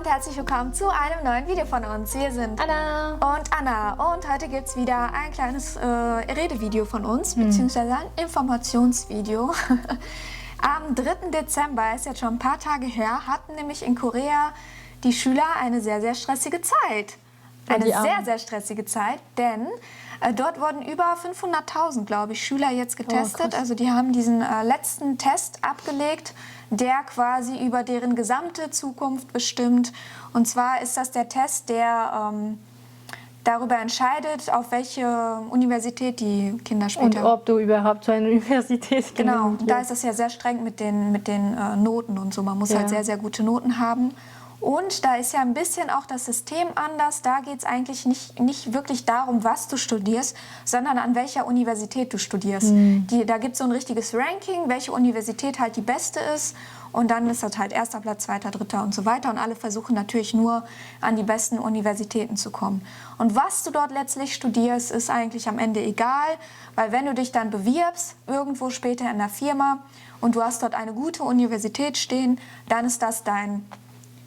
und herzlich willkommen zu einem neuen Video von uns. Wir sind Anna und Anna und heute gibt es wieder ein kleines Redevideo von uns, beziehungsweise ein Informationsvideo. Am 3. Dezember, ist jetzt schon ein paar Tage her, hatten nämlich in Korea die Schüler eine sehr, sehr stressige Zeit. Eine sehr stressige Zeit, denn dort wurden über 500.000, glaube ich, Schüler jetzt getestet. Also die haben diesen letzten Test abgelegt, der quasi über deren gesamte Zukunft bestimmt. Und zwar ist das der Test, der darüber entscheidet, auf welche Universität die Kinder später... Und ob du überhaupt zu einer Universität Genau, gehst. da ist es ja sehr streng mit den Noten und so. Man muss halt sehr, sehr gute Noten haben. Und da ist ja ein bisschen auch das System anders. Da geht es eigentlich nicht wirklich darum, was du studierst, sondern an welcher Universität du studierst. Da gibt es so ein richtiges Ranking, welche Universität halt die beste ist. Und dann ist das halt erster Platz, zweiter, dritter und so weiter. Und alle versuchen natürlich nur, an die besten Universitäten zu kommen. Und was du dort letztlich studierst, ist eigentlich am Ende egal. Weil wenn du dich dann bewirbst, irgendwo später in der Firma, und du hast dort eine gute Universität stehen, dann ist das dein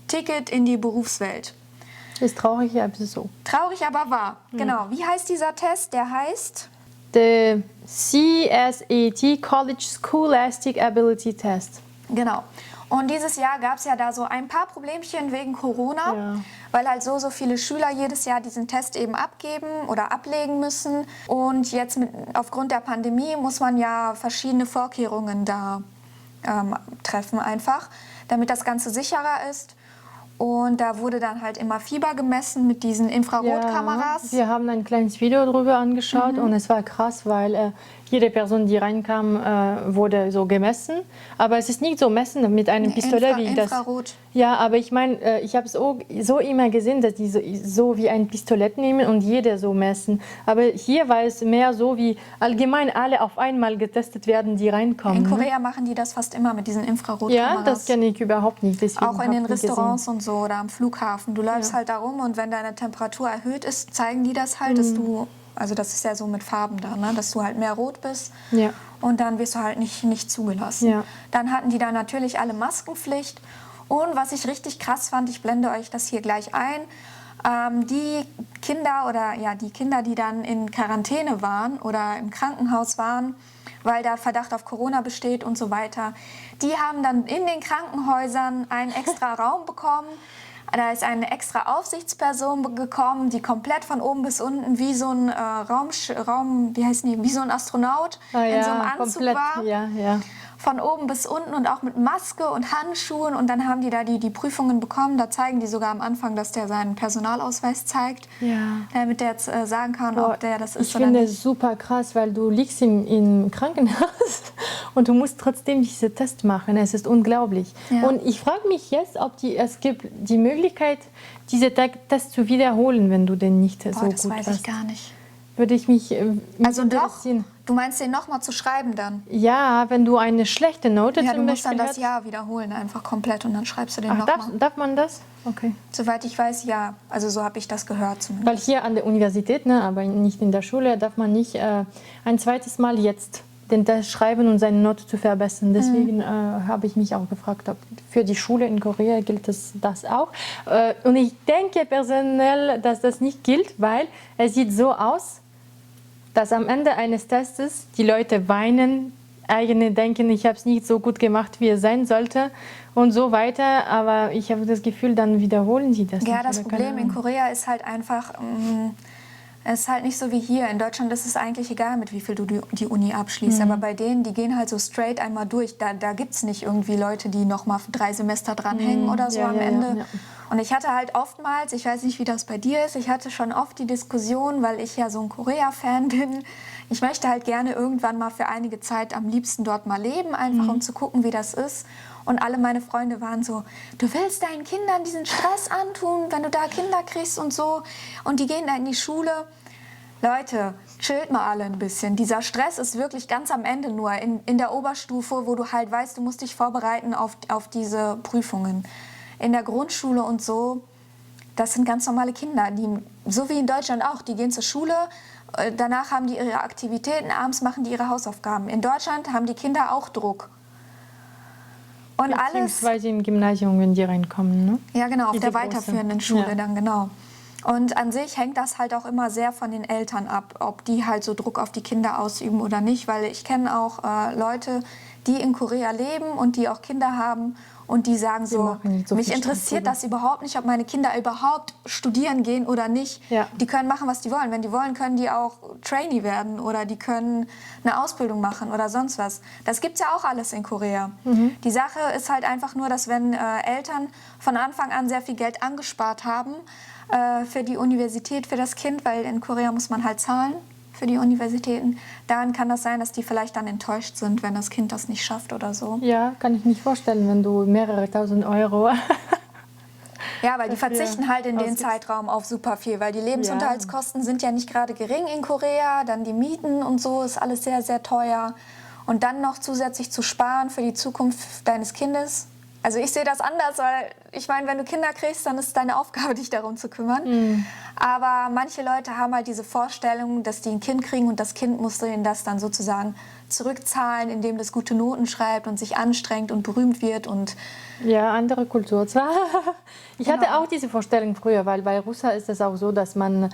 Ticket in die Berufswelt. Ist traurig, aber so. Traurig, aber wahr. Genau. Wie heißt dieser Test? Der heißt? Der CSAT, College Scholastic Ability Test. Genau. Und dieses Jahr gab es ja da so ein paar Problemchen wegen Corona, weil halt so viele Schüler jedes Jahr diesen Test eben abgeben oder ablegen müssen. Und jetzt aufgrund der Pandemie muss man ja verschiedene Vorkehrungen da treffen einfach, damit das Ganze sicherer ist. Und da wurde dann halt immer Fieber gemessen mit diesen Infrarotkameras. Ja, wir haben ein kleines Video darüber angeschaut und es war krass, weil jede Person, die reinkam, wurde so gemessen. Aber es ist nicht so messen mit einem Pistolet wie das. Infrarot. Ja, aber ich meine, ich habe es so immer gesehen, dass die so wie ein Pistolett nehmen und jeder so messen. Aber hier war es mehr so, wie allgemein alle auf einmal getestet werden, die reinkommen. In Korea machen die das fast immer mit diesen Infrarotkameras. Ja, das kenne ich überhaupt nicht. Auch in den Restaurants und so oder am Flughafen. Du läufst halt da rum und wenn deine Temperatur erhöht ist, zeigen die das halt, dass du, also das ist ja so mit Farben da, ne? Dass du halt mehr rot bist. Ja. Und dann wirst du halt nicht zugelassen. Ja. Dann hatten die da natürlich alle Maskenpflicht. Und was ich richtig krass fand, ich blende euch das hier gleich ein, die Kinder, die dann in Quarantäne waren oder im Krankenhaus waren, weil da Verdacht auf Corona besteht und so weiter, die haben dann in den Krankenhäusern einen extra Raum bekommen. Da ist eine extra Aufsichtsperson gekommen, die komplett von oben bis unten wie so ein wie so ein Astronaut in so einem Anzug war. Ja, ja. Von oben bis unten und auch mit Maske und Handschuhen. Und dann haben die da die Prüfungen bekommen. Da zeigen die sogar am Anfang, dass der seinen Personalausweis zeigt, damit der jetzt sagen kann, ob der das ist oder nicht. Ich finde es super krass, weil du liegst im Krankenhaus und du musst trotzdem diesen Test machen. Es ist unglaublich. Ja. Und ich frage mich jetzt, ob es gibt die Möglichkeit, diesen Test zu wiederholen, wenn du den nicht so gut hast. Das weiß ich gar nicht. Würde ich mich also doch, du meinst den nochmal zu schreiben dann? Ja, wenn du eine schlechte Note du musst dann das Jahr wiederholen, einfach komplett und dann schreibst du den nochmal. Darf man das? Okay. Soweit ich weiß, ja. Also so habe ich das gehört zumindest. Weil hier an der Universität, ne, aber nicht in der Schule, darf man nicht ein zweites Mal jetzt den Test schreiben und seine Note zu verbessern. Deswegen habe ich mich auch gefragt, ob für die Schule in Korea gilt das auch. Und ich denke personell, dass das nicht gilt, weil es sieht so aus, dass am Ende eines Tests die Leute weinen, eigene denken, ich habe es nicht so gut gemacht, wie es sein sollte und so weiter. Aber ich habe das Gefühl, dann wiederholen sie das. Ja, das Problem in Korea ist halt einfach, es ist halt nicht so wie hier. In Deutschland ist es eigentlich egal, mit wie viel du die Uni abschließt. Aber bei denen, die gehen halt so straight einmal durch. Da gibt es nicht irgendwie Leute, die noch mal 3 Semester dranhängen oder so am Ende. Ja. Und ich hatte halt oftmals, ich weiß nicht, wie das bei dir ist, ich hatte schon oft die Diskussion, weil ich ja so ein Korea-Fan bin, ich möchte halt gerne irgendwann mal für einige Zeit am liebsten dort mal leben, einfach um zu gucken, wie das ist. Und alle meine Freunde waren so, du willst deinen Kindern diesen Stress antun, wenn du da Kinder kriegst und so. Und die gehen da in die Schule. Leute, chillt mal alle ein bisschen. Dieser Stress ist wirklich ganz am Ende nur in der Oberstufe, wo du halt weißt, du musst dich vorbereiten auf diese Prüfungen. In der Grundschule und so, das sind ganz normale Kinder, die, so wie in Deutschland auch, die gehen zur Schule, danach haben die ihre Aktivitäten, abends machen die ihre Hausaufgaben. In Deutschland haben die Kinder auch Druck. Und alles, beziehungsweise im Gymnasium, wenn die reinkommen, ne? ja genau, auf Die der große. weiterführenden Schule Ja. dann, genau. Und an sich hängt das halt auch immer sehr von den Eltern ab, ob die halt so Druck auf die Kinder ausüben oder nicht. Weil ich kenne auch Leute, die in Korea leben und die auch Kinder haben und die sagen so, machen nicht so mich viel interessiert Stress das überhaupt nicht, ob meine Kinder überhaupt studieren gehen oder nicht. Ja. Die können machen, was die wollen. Wenn die wollen, können die auch Trainee werden oder die können eine Ausbildung machen oder sonst was. Das gibt's ja auch alles in Korea. Die Sache ist halt einfach nur, dass wenn Eltern von Anfang an sehr viel Geld angespart haben für die Universität für das Kind, weil in Korea muss man halt zahlen für die Universitäten, dann kann das sein, dass die vielleicht dann enttäuscht sind, wenn das Kind das nicht schafft oder so. Ja, kann ich mir vorstellen, wenn du mehrere tausend Euro... Ja, weil die Dafür verzichten halt in den ausgibst. Zeitraum auf super viel, weil die Lebensunterhaltskosten sind ja nicht gerade gering in Korea, dann die Mieten und so ist alles sehr, sehr teuer. Und dann noch zusätzlich zu sparen für die Zukunft deines Kindes. Also ich sehe das anders, weil ich meine, wenn du Kinder kriegst, dann ist es deine Aufgabe, dich darum zu kümmern. Aber manche Leute haben halt diese Vorstellung, dass die ein Kind kriegen und das Kind muss ihnen das dann sozusagen zurückzahlen, indem das gute Noten schreibt und sich anstrengt und berühmt wird und Ja, andere Kultur zwar. Ich hatte auch diese Vorstellung früher, weil bei Russa ist es auch so, dass man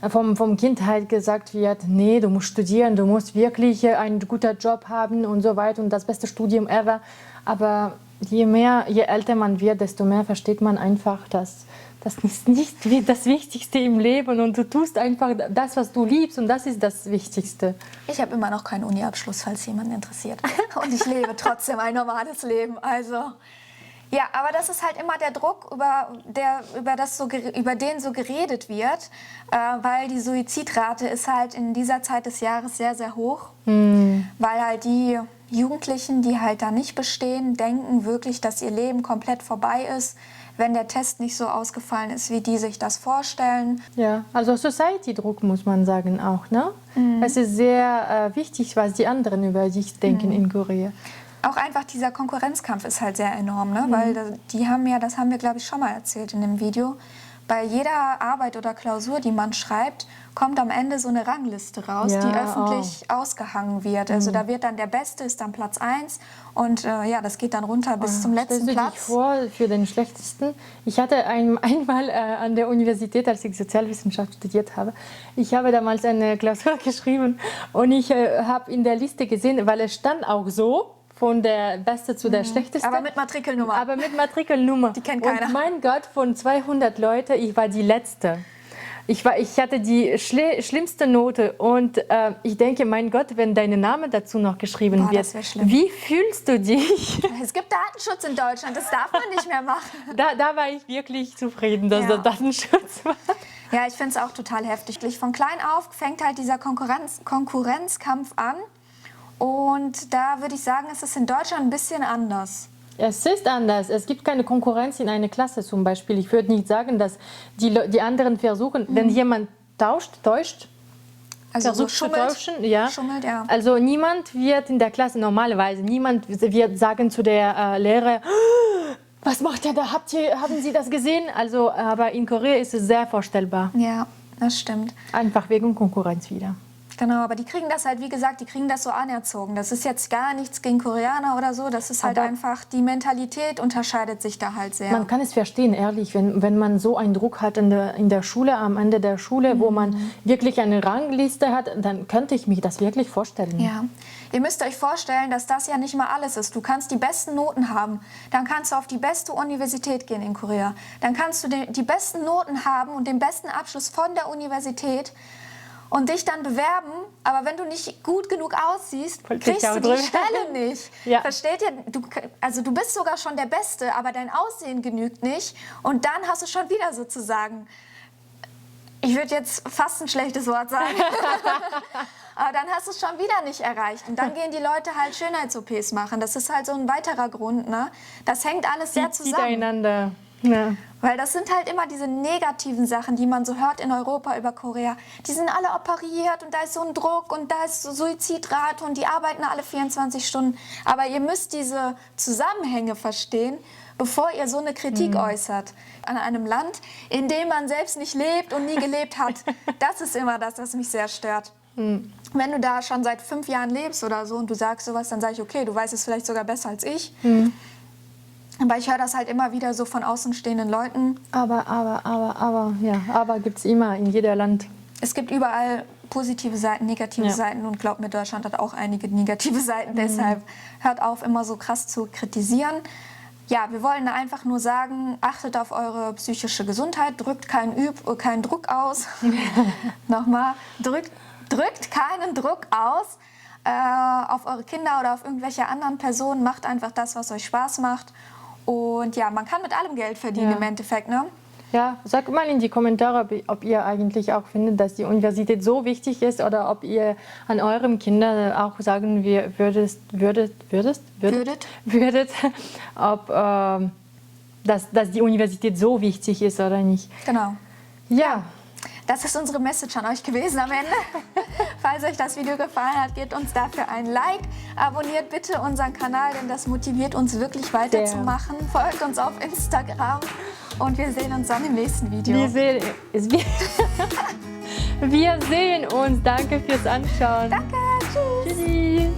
vom Kind halt gesagt wird, nee, du musst studieren, du musst wirklich einen guten Job haben und so weiter und das beste Studium ever. Aber je älter man wird, desto mehr versteht man einfach, dass das ist nicht das Wichtigste im Leben und du tust einfach das, was du liebst und das ist das Wichtigste. ich habe immer noch keinen Uni-Abschluss, falls jemanden interessiert. Und ich lebe trotzdem ein normales Leben. Also ja, aber das ist halt immer der Druck, über den so geredet wird, weil die Suizidrate ist halt in dieser Zeit des Jahres sehr, sehr hoch. Weil halt die Jugendlichen, die halt da nicht bestehen, denken wirklich, dass ihr Leben komplett vorbei ist, wenn der Test nicht so ausgefallen ist, wie die sich das vorstellen. Ja, also Society-Druck muss man sagen auch, ne? Es ist sehr wichtig, was die anderen über sich denken in Korea. Auch einfach dieser Konkurrenzkampf ist halt sehr enorm, ne? Weil die haben ja, das haben wir glaube ich schon mal erzählt in dem Video, bei jeder Arbeit oder Klausur, die man schreibt, kommt am Ende so eine Rangliste raus, Ja, die öffentlich ausgehangen wird. Also da wird dann der Beste ist dann Platz 1 und ja, das geht dann runter bis zum letzten Stellst du Platz. dich vor für den Schlechtesten? Ich hatte einmal an der Universität, als ich Sozialwissenschaft studiert habe, ich habe damals eine Klausur geschrieben und ich habe in der Liste gesehen, weil es stand auch so, von der Beste zu der Schlechteste. Aber mit Matrikelnummer. Aber mit Matrikelnummer. Die kennt keiner. Und mein Gott, von 200 Leuten, ich war die Letzte. Ich hatte die schlimmste Note und ich denke, mein Gott, wenn dein Name dazu noch geschrieben Boah, wird, das wär schlimm. wie fühlst du dich? Es gibt Datenschutz in Deutschland, das darf man nicht mehr machen. Da war ich wirklich zufrieden, dass Ja. der Datenschutz war. Ja, ich finde es auch total heftig. Von klein auf fängt halt dieser Konkurrenzkampf an. Und da würde ich sagen, ist es in Deutschland ein bisschen anders. Es ist anders. Es gibt keine Konkurrenz in einer Klasse zum Beispiel. Ich würde nicht sagen, dass die anderen versuchen, wenn jemand täuscht, Also so versucht zu schummelt, täuschen, ja. schummelt, ja. Also niemand wird in der Klasse normalerweise, niemand wird sagen zu der Lehrer, was macht er da? Haben Sie das gesehen? Also, aber in Korea ist es sehr vorstellbar. Ja, das stimmt. Einfach wegen Konkurrenz wieder. Genau, aber die kriegen das halt, wie gesagt, die kriegen das so anerzogen. Das ist jetzt gar nichts gegen Koreaner oder so. Das ist halt Aber einfach, die Mentalität unterscheidet sich da halt sehr. Man kann es verstehen, ehrlich, wenn man so einen Druck hat in der Schule, am Ende der Schule, wo man wirklich eine Rangliste hat, dann könnte ich mich das wirklich vorstellen. Ja, ihr müsst euch vorstellen, dass das ja nicht mal alles ist. Du kannst die besten Noten haben, dann kannst du auf die beste Universität gehen in Korea. Dann kannst du die besten Noten haben und den besten Abschluss von der Universität und dich dann bewerben, aber wenn du nicht gut genug aussiehst, kriegst du die Stelle nicht. Ja. Versteht ihr? Du bist sogar schon der Beste, aber dein Aussehen genügt nicht und dann hast du schon wieder sozusagen, ich würde jetzt fast ein schlechtes Wort sagen, aber dann hast du es schon wieder nicht erreicht und dann gehen die Leute halt Schönheits-OPs machen. Das ist halt so ein weiterer Grund, ne? Das hängt alles sehr Zieht zusammen. einander. Ja. Weil das sind halt immer diese negativen Sachen, die man so hört in Europa über Korea. Die sind alle operiert und da ist so ein Druck und da ist so Suizidrate und die arbeiten alle 24 Stunden. Aber ihr müsst diese Zusammenhänge verstehen, bevor ihr so eine Kritik äußert an einem Land, in dem man selbst nicht lebt und nie gelebt hat. Das ist immer das, was mich sehr stört. Wenn du da schon seit 5 Jahren lebst oder so und du sagst sowas, dann sage ich, okay, du weißt es vielleicht sogar besser als ich. Aber ich höre das halt immer wieder so von außenstehenden Leuten. Aber gibt es immer in jedem Land. Es gibt überall positive Seiten, negative Seiten und glaub mir, Deutschland hat auch einige negative Seiten. Deshalb hört auf, immer so krass zu kritisieren. Ja, wir wollen einfach nur sagen, achtet auf eure psychische Gesundheit, drückt keinen Druck aus. Nochmal, drückt keinen Druck aus auf eure Kinder oder auf irgendwelche anderen Personen. Macht einfach das, was euch Spaß macht. Und ja, man kann mit allem Geld verdienen im Endeffekt, ne? Ja, sagt mal in die Kommentare, ob ihr eigentlich auch findet, dass die Universität so wichtig ist oder ob ihr an eurem Kindern auch sagen würdet, ob dass die Universität so wichtig ist oder nicht. Genau. Ja. Das ist unsere Message an euch gewesen am Ende. Falls euch das Video gefallen hat, gebt uns dafür ein Like. Abonniert bitte unseren Kanal, denn das motiviert uns wirklich weiterzumachen. Folgt uns auf Instagram und wir sehen uns dann im nächsten Video. Wir sehen uns. Danke fürs Anschauen. Danke, tschüss. Tschüssi.